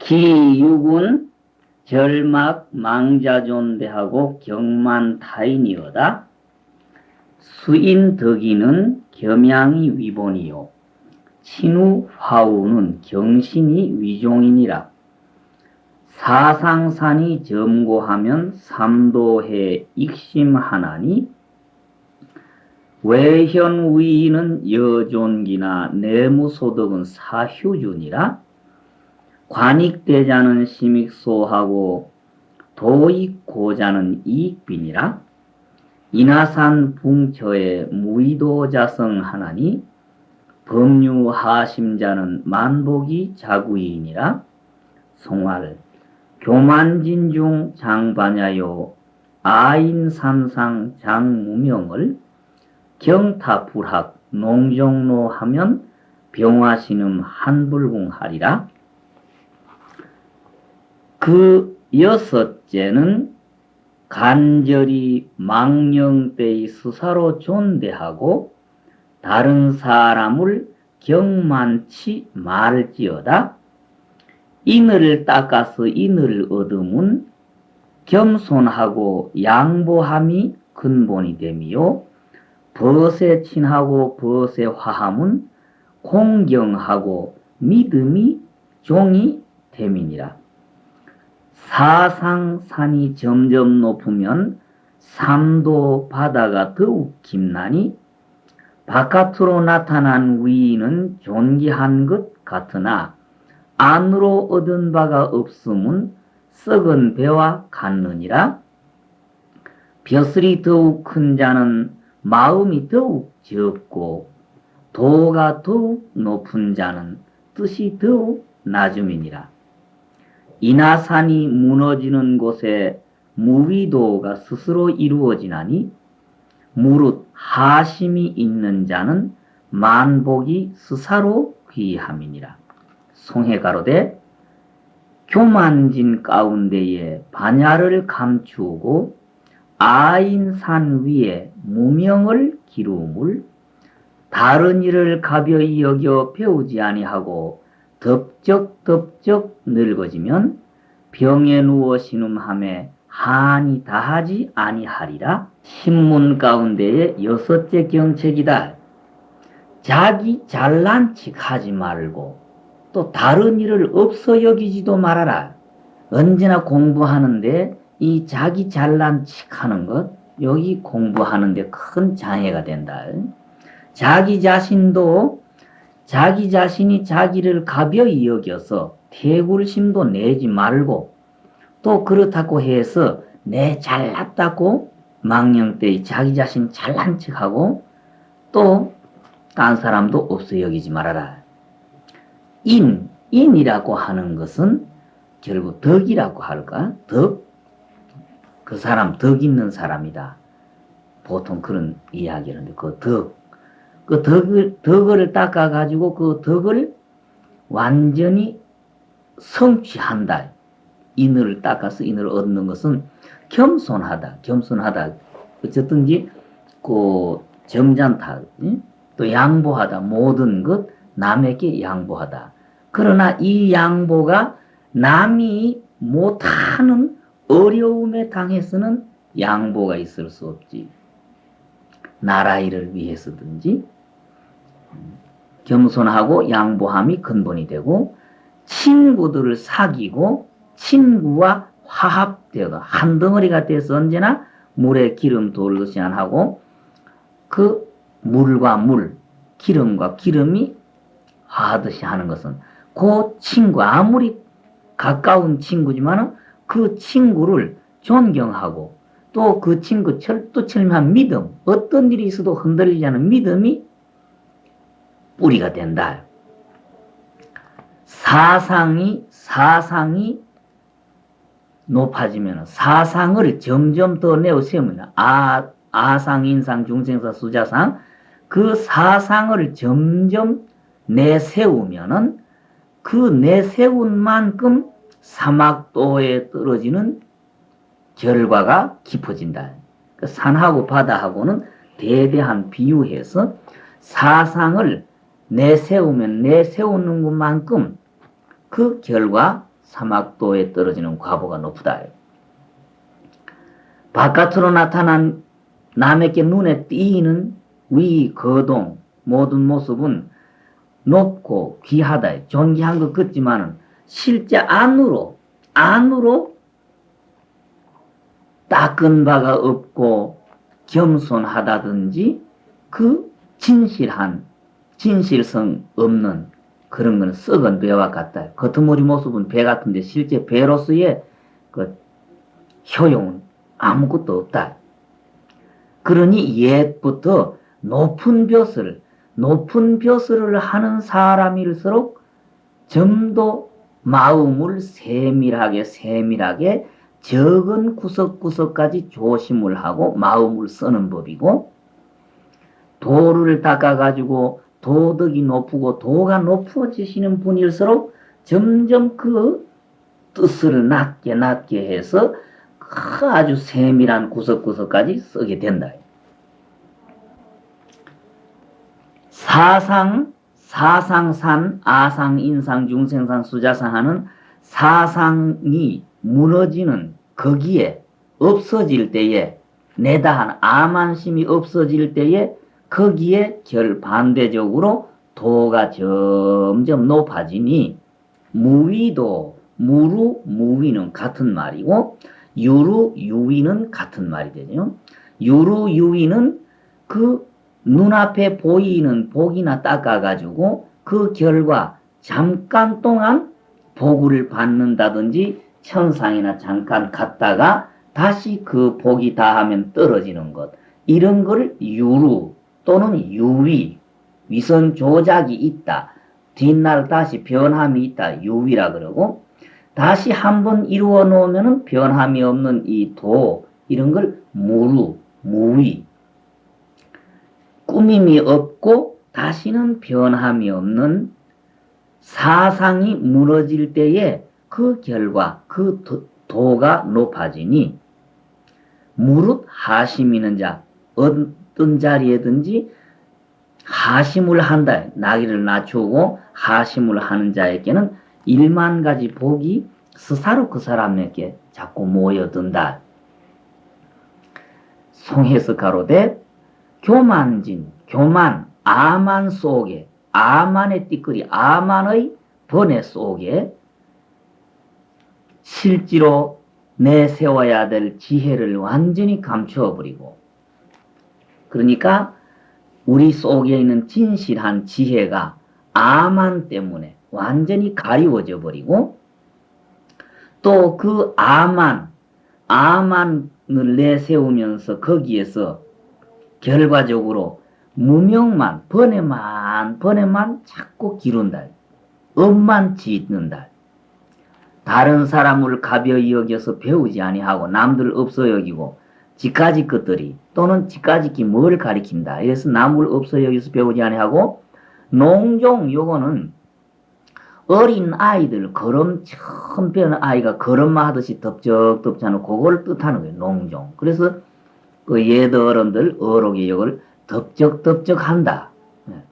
기육은 절막 망자존대하고 경만타인이어다. 수인덕이는 겸양이 위본이요 친우화우는 경신이 위종이니라. 사상산이 점고하면 삼도해 익심하나니 외현위인은 여존기나 내무소득은 사휴준이라. 관익대자는 심익소하고 도익고자는 이익빈이라. 인하산 붕처에 무의도자성하나니 법류하심자는 만복이 자구이니라. 송활 교만진중 장반야요 아인산상 장무명을 경타불학 농종로 하면 병화신음 한불궁하리라. 그 여섯째는 간절히 망령때의 스사로 존대하고 다른 사람을 경만치 말지어다. 인을 닦아서 인을 얻음은 겸손하고 양보함이 근본이 됨이요 벗에 친하고 벗에 화함은 공경하고 믿음이 종이 됨이니라. 사상산이 점점 높으면 삼도 바다가 더욱 깊나니 바깥으로 나타난 위인은 존귀한 것 같으나 안으로 얻은 바가 없음은 썩은 배와 같느니라. 벼슬이 더욱 큰 자는 마음이 더욱 적고 도가 더욱 높은 자는 뜻이 더욱 낮음이니라. 인하산이 무너지는 곳에 무위도가 스스로 이루어지나니 무릇 하심이 있는 자는 만복이 스사로 귀함이니라. 송해가로되 교만진 가운데에 반야를 감추고 아인산 위에 무명을 기루물 다른 일을 가벼이 여겨 배우지 아니하고 덥적덥적 늙어지면 병에 누워 신음하며 한이 다하지 아니하리라. 신문 가운데에 여섯째 경책이다. 자기 잘난 척 하지 말고 또 다른 일을 없어 여기지도 말아라. 언제나 공부하는데 이 자기 잘난 척 하는 것 여기 공부하는데 큰 장애가 된다. 자기 자신도 자기 자신이 자기를 가벼이 여겨서 태굴심도 내지 말고 또 그렇다고 해서 내 잘났다고 망령때에 자기 자신 잘난 척하고 또 딴 사람도 없어 여기지 말아라. 인이라고 하는 것은 결국 덕이라고 할까? 덕? 그 사람 덕 있는 사람이다. 보통 그런 이야기를 하는데 그 덕. 그 덕을 닦아가지고 그 덕을 완전히 성취한다. 인을 닦아서 인을 얻는 것은 겸손하다. 어쨌든지 그 점잖다. 또 양보하다. 모든 것 남에게 양보하다. 그러나 이 양보가 남이 못하는 어려움에 당해서는 양보가 있을 수 없지. 나라 일을 위해서든지 겸손하고 양보함이 근본이 되고 친구들을 사귀고 친구와 화합되어 한 덩어리가 돼서 언제나 물에 기름 돌듯이 안 하고 그 물과 물, 기름과 기름이 화하듯이 하는 것은 그 친구 아무리 가까운 친구지만 그 친구를 존경하고 또 그 친구 철두철미한 믿음 어떤 일이 있어도 흔들리지 않은 믿음이 뿌리가 된다. 사상이 높아지면 사상을 점점 더 내어세우면 아상, 인상, 중생사, 수자상 그 사상을 점점 내세우면은 그 내세운 만큼 사막도에 떨어지는 결과가 깊어진다. 산하고 바다하고는 대대한 비유해서 사상을 내세우면 내세우는 것만큼 그 결과 사막도에 떨어지는 과보가 높다. 바깥으로 나타난 남에게 눈에 띄는 위, 거동 모든 모습은 높고 귀하다. 존귀한 것 같지만은 실제 안으로 닦은 바가 없고 겸손하다든지 그 진실성 없는 그런 건 썩은 배와 같다. 겉머리 모습은 배 같은데 실제 배로서의 그 효용은 아무것도 없다. 그러니 옛부터 높은 벼슬을 하는 사람일수록 좀 더 마음을 세밀하게 적은 구석구석까지 조심을 하고 마음을 쓰는 법이고, 도를 닦아가지고 도덕이 높고 도가 높아지시는 분일수록 점점 그 뜻을 낮게 해서 아주 세밀한 구석구석까지 쓰게 된다. 사상산, 아상, 인상, 중생산, 수자상 하는 사상이 무너지는 거기에 없어질 때에 내다한 아만심이 없어질 때에 거기에 결반대적으로 도가 점점 높아지니 무위도 무위는 같은 말이고 유위는 같은 말이 되죠. 유위는 그 눈앞에 보이는 복이나 닦아가지고 그 결과 잠깐 동안 복을 받는다든지 천상이나 잠깐 갔다가 다시 그 복이 다하면 떨어지는 것, 이런 걸 유루 또는 유위, 위선 조작이 있다, 뒷날 다시 변함이 있다, 유위라 그러고, 다시 한번 이루어 놓으면 변함이 없는 이 도, 이런 걸 무위, 꾸밈이 없고 다시는 변함이 없는 사상이 무너질 때에 그 결과 그 도가 높아지니 무릇 하심이는 자, 어떤 자리에든지 하심을 한다. 나기를 낮추고 하심을 하는 자에게는 10,000가지 복이 스사로 그 사람에게 자꾸 모여든다. 송해서 가로되 교만, 아만 속에, 아만의 띠끌이, 아만의 번뇌 속에 실제로 내세워야 될 지혜를 완전히 감추어버리고, 그러니까 우리 속에 있는 진실한 지혜가 아만 때문에 완전히 가리워져 버리고, 또 그 아만을 내세우면서 거기에서 결과적으로 무명만, 번뇌만 자꾸 기른다. 업만 짓는다. 다른 사람을 가벼이 여겨서 배우지 아니하고 남들 없어 여기고 지까지 것들이 또는 지까지기 뭘 가리킨다. 이래서 남을 없어 여기서 배우지 아니하고 농종, 요거는 어린 아이들, 걸음 처음 배우는 아이가 걸음마 하듯이 덥적덥잖아. 그걸 뜻하는 거예요. 농종. 그래서 그 예더 어른들 어록의 이걸 덥적덥적한다.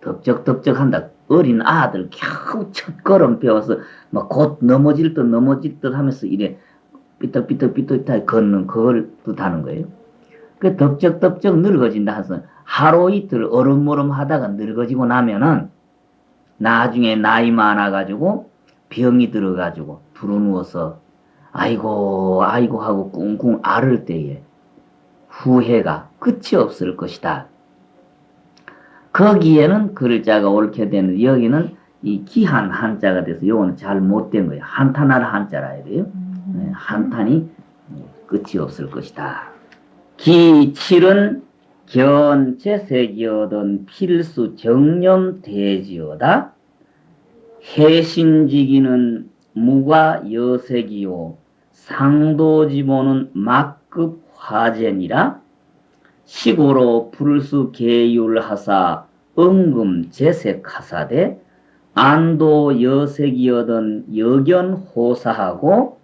덥적덥적한다. 어린 아들 겨우 첫 걸음 배워서 막 곧 넘어질 듯 하면서 이래 삐뚤삐뚤 걷는 그걸 뜻하는 거예요. 그 덥적덥적 늙어진다 해서 하루 이틀 어름무름 하다가 늙어지고 나면은 나중에 나이 많아가지고 병이 들어가지고 두루누워서 아이고 하고 꿍꿍 앓을 때에 후회가 끝이 없을 것이다. 거기에는 글자가 옳게 되는, 여기는 이 기한 한자가 돼서 요거는 잘 못된 거예요. 한탄할 한자라 해야 돼요. 한탄이 끝이 없을 것이다. 기칠은 견제색이어던 필수 정념 대지어다. 해신지기는 무가 여색이요 상도지보는 막급 화제니라. 시고로 불수 계율하사 응금 제색하사되 안도 여색이어던 여견호사하고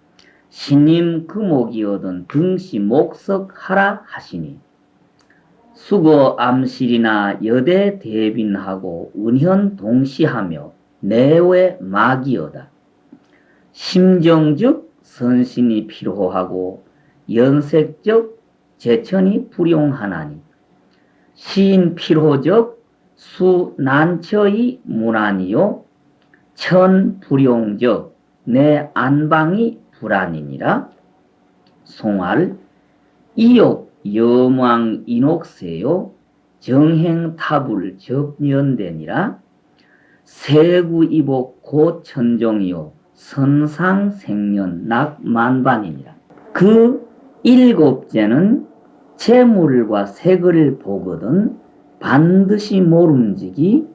신임 금옥이어던 등시 목석하라 하시니 수거 암실이나 여대 대빈하고 은현 동시하며 내외 막이어다. 심정적 선신이 필요하고 연색적 제천이 불용하나니 시인 필호적 수난처의 문안이요 천불용적 내 안방이 불안이니라. 송알 이욕 여망 인옥세요 정행탑을 접년되니라. 세구이복 고천종이요 선상생년 낙만반이니라. 그 일곱째는 재물과 색을 보거든 반드시 모름지기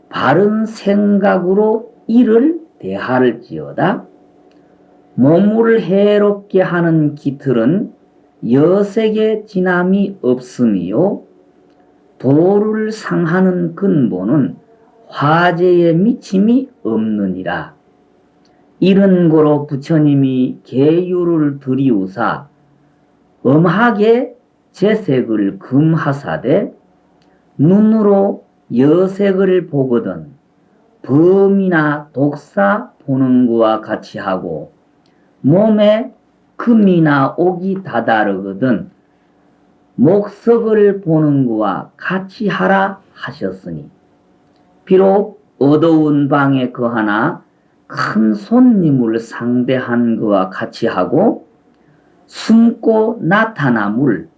바른 생각으로 이를 대할지어다. 몸을 해롭게 하는 기틀은 여색의 진함이 없음이요 도를 상하는 근본은 화재의 미침이 없느니라. 이런 고로 부처님이 계유를 들이우사 엄하게 제색을 금하사되 눈으로 여색을 보거든 범이나 독사 보는 것과 같이 하고 몸에 금이나 옥이 다다르거든 목석을 보는 것과 같이 하라 하셨으니 비록 어두운 방에 거하나 큰 손님을 상대한 것과 같이 하고 숨고 나타남을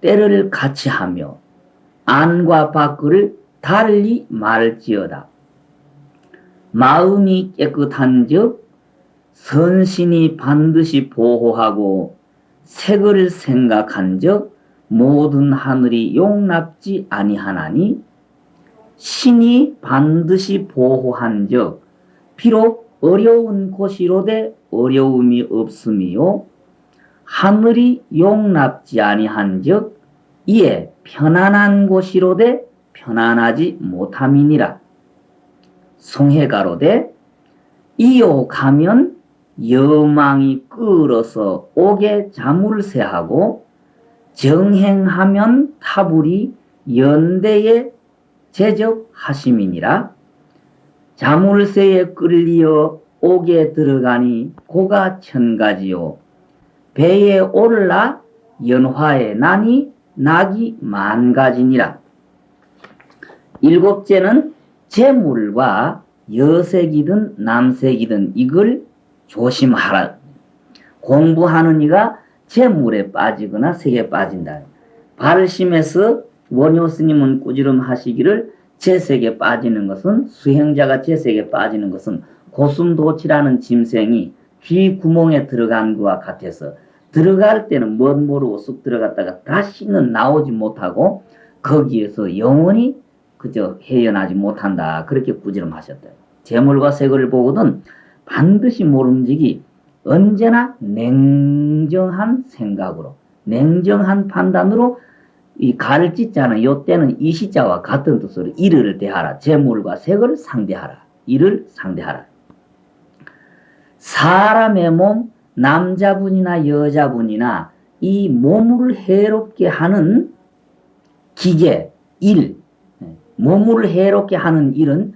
때를 같이 하며 안과 밖을 달리 말지어다. 마음이 깨끗한 즉 선신이 반드시 보호하고 색을 생각한 즉 모든 하늘이 용납지 아니하나니 신이 반드시 보호한 즉 비록 어려운 곳이로되 어려움이 없음이요 하늘이 용납지 아니한 즉 이에 편안한 곳이로되 편안하지 못함이니라. 송해가로되 이요 가면 여망이 끌어서 옥에 자물쇠하고 정행하면 타불이 연대에 제적하심이니라. 자물쇠에 끌리어 옥에 들어가니 고가 천가지요 배에 올라 연화에 나니 낙이 만가지니라. 일곱째는 재물과 여색이든 남색이든 이걸 조심하라. 공부하는 이가 재물에 빠지거나 색에 빠진다. 발심에서 원효 스님은 꾸지름하시기를 재색에 빠지는 것은 수행자가 재색에 빠지는 것은 고슴도치라는 짐승이 귀 구멍에 들어간 것과 같아서 들어갈 때는 못 모르고 쑥 들어갔다가 다시는 나오지 못하고 거기에서 영원히 그저 헤어나지 못한다. 그렇게 꾸지름하셨다. 재물과 색을 보거든 반드시 모름지기 언제나 냉정한 생각으로 냉정한 판단으로 이 갈지자는 요때는 이 시자와 같은 뜻으로 이를 대하라. 재물과 색을 상대하라. 이를 상대하라. 사람의 몸 남자분이나 여자분이나 이 몸을 해롭게 하는 기계 일 몸을 해롭게 하는 일은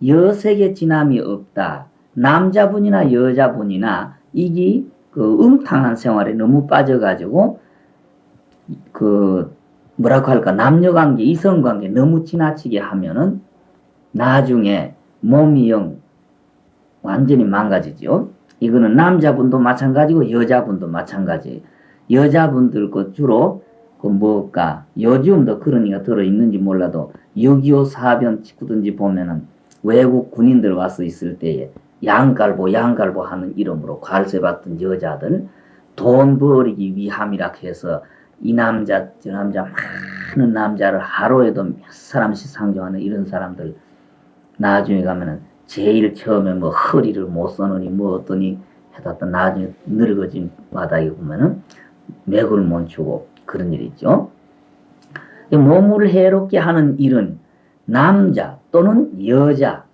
여색의 진함이 없다. 남자분이나 여자분이나 이게 그 음탕한 생활에 너무 빠져가지고 그 뭐라고 할까 남녀관계 이성관계 너무 지나치게 하면은 나중에 몸이 영 완전히 망가지죠. 이거는 남자분도 마찬가지고 여자분도 마찬가지. 여자분들 그 주로 그 뭘까 요즘도 그런 이가 들어있는지 몰라도 6.25 사변 찍든지 보면은 외국 군인들 와서 있을 때에 양갈보 하는 이름으로 관세 받던 여자들 돈 벌이기 위함이라 해서 이 남자 저 남자 많은 남자를 하루에도 몇 사람씩 상종하는 이런 사람들 나중에 가면은 제일 처음에 뭐 허리를 못 써느니 뭐 어떠니 해놨다 나중에 늙어진 마다에 보면은 맥을 못 추고 그런 일이 있죠. 몸을 해롭게 하는 일은 남자 또는 여자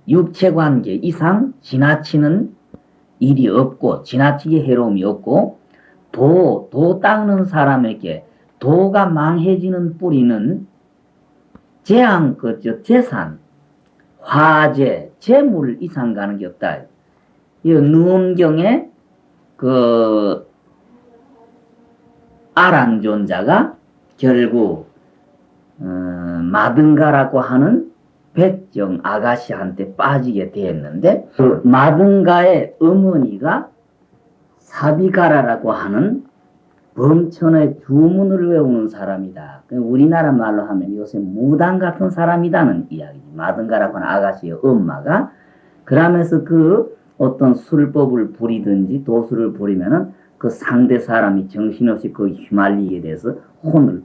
육체관계 이상 지나치는 일이 없고 지나치게 해로움이 없고 도 닦는 사람에게 도가 망해지는 뿌리는 재앙 재산 화재 재물 이상 가는 게 없다. 이 누엄경에 그 아란존자가 결국 마등가라고 하는 백정 아가씨한테 빠지게 되었는데, 그 마등가의 어머니가 사비가라라고 하는 범천의 주문을 외우는 사람이다. 우리나라 말로 하면 요새 무당 같은 사람이다는 이야기지. 마등가라고 하는 아가씨의 엄마가. 그러면서 그 어떤 술법을 부리든지 도수를 부리면은 그 상대 사람이 정신없이 그 휘말리게 돼서 혼을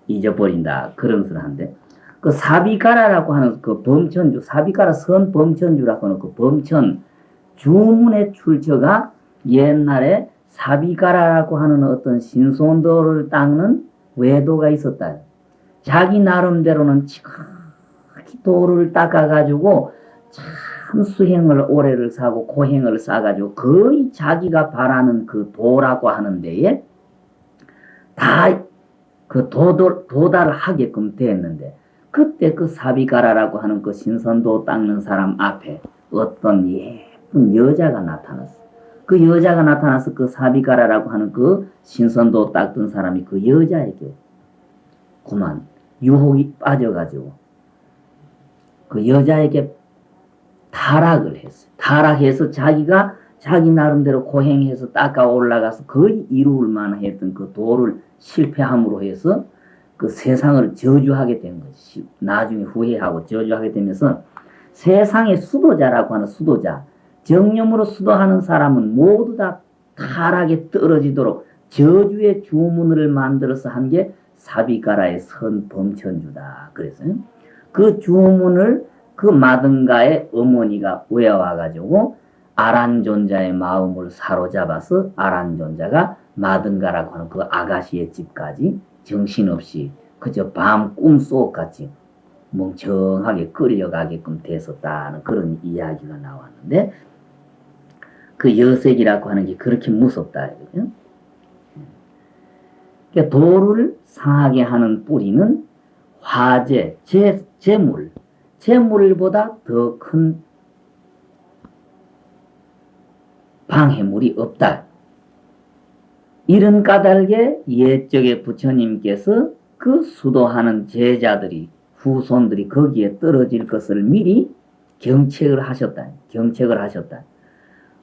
잊어버린다. 그런 소리 한데, 그 사비가라라고 하는 그 범천주, 사비가라 선 범천주라고 하는 그 범천 주문의 출처가 옛날에 사비가라라고 하는 어떤 신손도를 닦는 외도가 있었다. 자기 나름대로는 지극히 도를 닦아가지고 참 수행을 오래를 사고 고행을 쌓아가지고 거의 자기가 바라는 그 도라고 하는 데에 다 그 도달하게끔 됐는데, 그때 그 사비가라라고 하는 그 신선도 닦는 사람 앞에 어떤 예쁜 여자가 나타났어. 그 여자가 나타나서 그 사비가라라고 하는 그 신선도 닦던 사람이 그 여자에게 그만 유혹이 빠져가지고 그 여자에게 타락을 했어요. 타락해서 자기가 자기 나름대로 고행해서 닦아 올라가서 거의 이루을 만했던 그 도를 실패함으로 해서 그 세상을 저주하게 된 것이, 나중에 후회하고 저주하게 되면서 세상의 수도자라고 하는 수도자, 정념으로 수도하는 사람은 모두 다 타락에 떨어지도록 저주의 주문을 만들어서 한 게 사비가라의 선범천주다. 그래서요. 그 주문을 그 마등가의 어머니가 외워와가지고 아란존자의 마음을 사로잡아서 아란존자가 마등가라고 하는 그 아가씨의 집까지 정신없이 그저 밤 꿈속같이 멍청하게 끌려가게끔 됐었다는 그런 이야기가 나왔는데, 그 여색이라고 하는 게 그렇게 무섭다. 그러니까 도를 상하게 하는 뿌리는 화재, 재물, 재물보다 더 큰 방해물이 없다. 이런 까닭에 옛적의 부처님께서 그 수도하는 제자들이, 후손들이 거기에 떨어질 것을 미리 경책을 하셨다. 경책을 하셨다.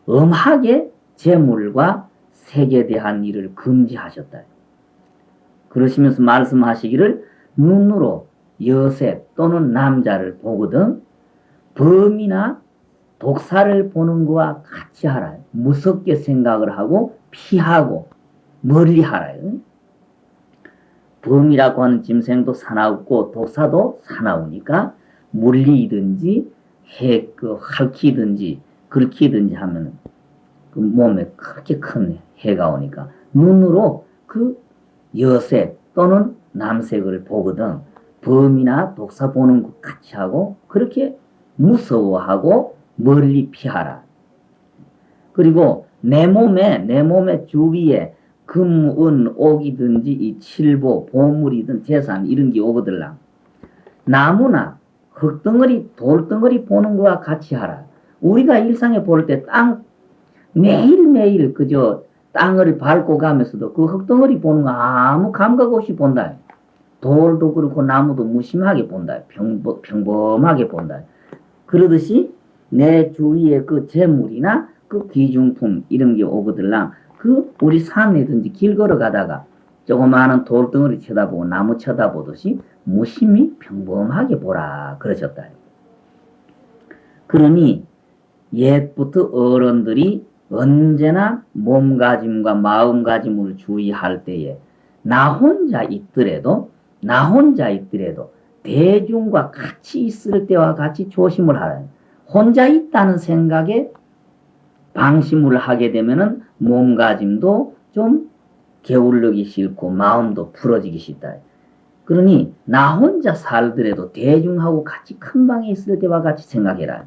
엄하게 재물과 색에 대한 일을 금지하셨다. 그러시면서 말씀하시기를, 눈으로 여색 또는 남자를 보거든 범이나 독사를 보는 것과 같이 하라. 무섭게 생각을 하고 피하고 멀리 하라. 범이라고 하는 짐승도 사나웠고 독사도 사나우니까 물리든지 핥히든지 긁히든지 하면 그 몸에 그렇게 큰 해가 오니까 눈으로 그 여색 또는 남색을 보거든 범이나 독사 보는 것 같이 하고 그렇게 무서워하고 멀리 피하라. 그리고 내 몸의 주위에 금, 은, 옥이든지 이 칠보, 보물이든 재산 이런 게 오거들라. 나무나 흙덩어리, 돌덩어리 보는 것과 같이 하라. 우리가 일상에 볼 때 매일매일 그저 땅을 밟고 가면서도 그 흙덩어리 보는 거 아무 감각 없이 본다. 돌도 그렇고 나무도 무심하게 본다. 평범하게 본다. 그러듯이 내 주위에 그 재물이나 그 귀중품 이런 게 오거들랑 그 우리 산에든지 길 걸어가다가 조그마한 돌덩어리 쳐다보고 나무 쳐다보듯이 무심히 평범하게 보라 그러셨다. 그러니 옛부터 어른들이 언제나 몸가짐과 마음가짐을 주의할 때에 나 혼자 있더라도 대중과 같이 있을 때와 같이 조심을 하라. 혼자 있다는 생각에 방심을 하게 되면은 몸가짐도 좀 게을르기 싫고 마음도 풀어지기 싫다. 그러니 나 혼자 살더라도 대중하고 같이 큰 방에 있을 때와 같이 생각해라.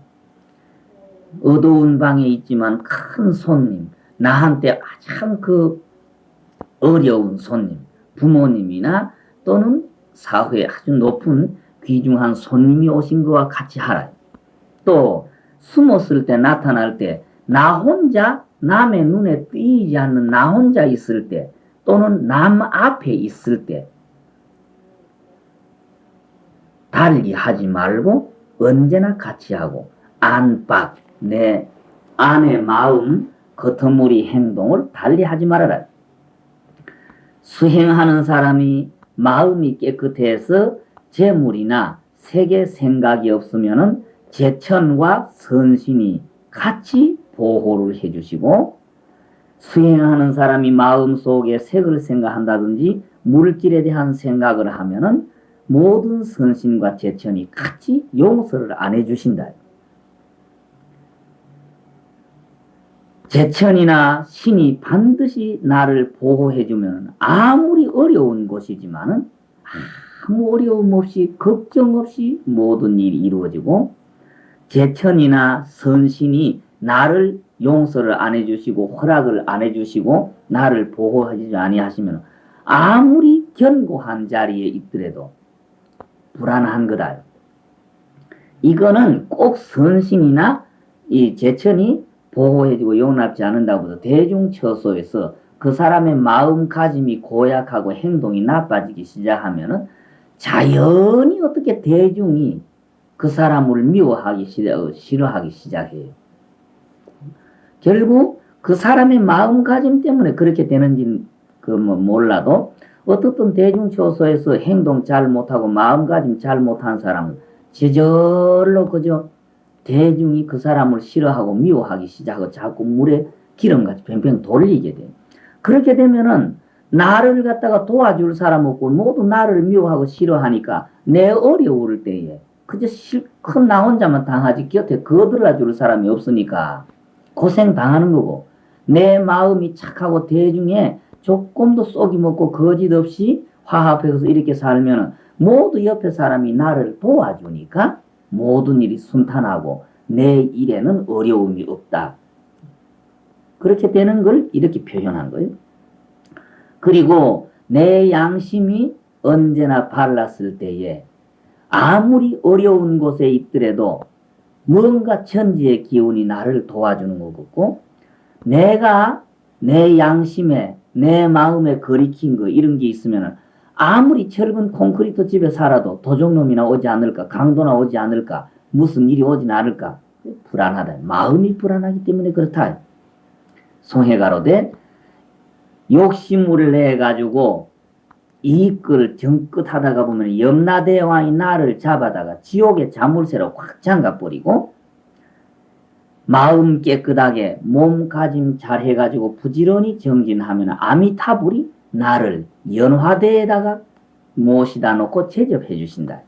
어두운 방에 있지만 큰 손님, 나한테 참 그 어려운 손님, 부모님이나 또는 사회에 아주 높은 귀중한 손님이 오신 것과 같이 하라. 또 숨었을 때 나타날 때 나 혼자 남의 눈에 띄지 않는 나 혼자 있을 때 또는 남 앞에 있을 때 달리 하지 말고 언제나 같이 하고 안팎 내 안의 마음 겉허무리 행동을 달리 하지 말아라. 수행하는 사람이 마음이 깨끗해서 재물이나 세계 생각이 없으면은 제천과 선신이 같이 보호를 해주시고, 수행하는 사람이 마음속에 색을 생각한다든지 물질에 대한 생각을 하면은 모든 선신과 제천이 같이 용서를 안 해주신다. 제천이나 신이 반드시 나를 보호해주면 아무리 어려운 곳이지만은 아무 어려움 없이 걱정 없이 모든 일이 이루어지고, 제천이나 선신이 나를 용서를 안 해주시고 허락을 안 해주시고 나를 보호하지 아니하시면 아무리 견고한 자리에 있더라도 불안한 거다. 이거는 꼭 선신이나 이 제천이 보호해주고 용납지 않는다고 해서 대중처소에서 그 사람의 마음가짐이 고약하고 행동이 나빠지기 시작하면은 자연히 어떻게 대중이 그 사람을 미워하기 싫어하기 시작해요. 결국 그 사람의 마음가짐 때문에 그렇게 되는지 몰라도 어떻든 대중처소에서 행동 잘 못하고 마음가짐 잘 못한 사람은 저절로 그저 대중이 그 사람을 싫어하고 미워하기 시작하고 자꾸 물에 기름같이 팽팽 돌리게 돼요. 그렇게 되면은 나를 갖다가 도와줄 사람 없고 모두 나를 미워하고 싫어하니까 내 어려울 때에 그저 실컷 나 혼자만 당하지 곁에 거들어 줄 사람이 없으니까 고생 당하는 거고, 내 마음이 착하고 대중에 조금도 쏙이 먹고 거짓 없이 화합해서 이렇게 살면은 모두 옆에 사람이 나를 도와주니까 모든 일이 순탄하고 내 일에는 어려움이 없다. 그렇게 되는 걸 이렇게 표현한 거예요. 그리고 내 양심이 언제나 발랐을 때에 아무리 어려운 곳에 있더라도 뭔가 천지의 기운이 나를 도와주는 것 같고, 내가 내 양심에 내 마음에 거리킨 거 이런 게 있으면 아무리 철근 콘크리트 집에 살아도 도적놈이나 오지 않을까, 강도나 오지 않을까, 무슨 일이 오진 않을까, 불안하다. 마음이 불안하기 때문에 그렇다. 송해가로되 욕심을 내가지고 이익을 정끝 하다가 보면 염라대왕이 나를 잡아다가 지옥의 자물쇠로 확 잠가버리고, 마음 깨끗하게 몸가짐 잘 해가지고 부지런히 정진하면 아미타불이 나를 연화대에다가 모시다 놓고 제접해 주신다.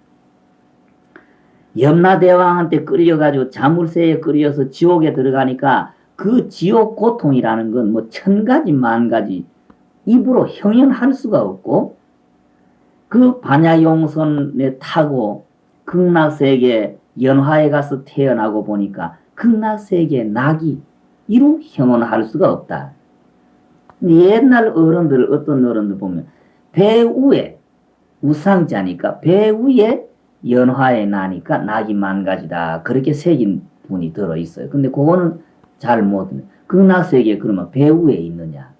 염라대왕한테 끌려가지고 자물쇠에 끌려서 지옥에 들어가니까 그 지옥 고통이라는 건 뭐 천가지 만가지 입으로 형용할 수가 없고, 그 반야용선에 타고 극락세계 연화에 가서 태어나고 보니까 극락세계 낙이 이루 형언할 수가 없다. 옛날 어른들, 어떤 어른들 보면 배 위에 우상자니까 배 위에 연화에 나니까 낙이 만가지다 그렇게 새긴 분이 들어있어요. 근데 그거는 잘 못해. 극락세계에 그러면 배 위에 있느냐,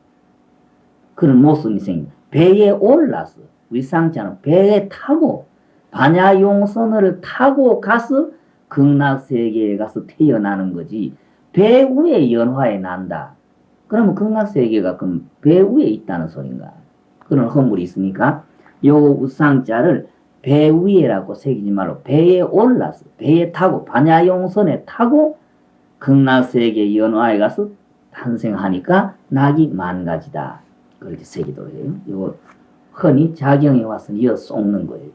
그런 모습이 생긴다. 배에 올라서 위상자는 배에 타고 반야용선을 타고 가서 극락세계에 가서 태어나는 거지, 배 위에 연화에 난다. 그러면 극락세계가 그럼 배 위에 있다는 소린가? 그런 허물이 있으니까 요 우상자를 배 위에라고 새기지 말고 배에 올라서 배에 타고 반야용선에 타고 극락세계 연화에 가서 탄생하니까 낙이 만가지다. 그렇게 새기도록 해요. 이거 흔히 자경에 와서 이어 쏟는 거예요.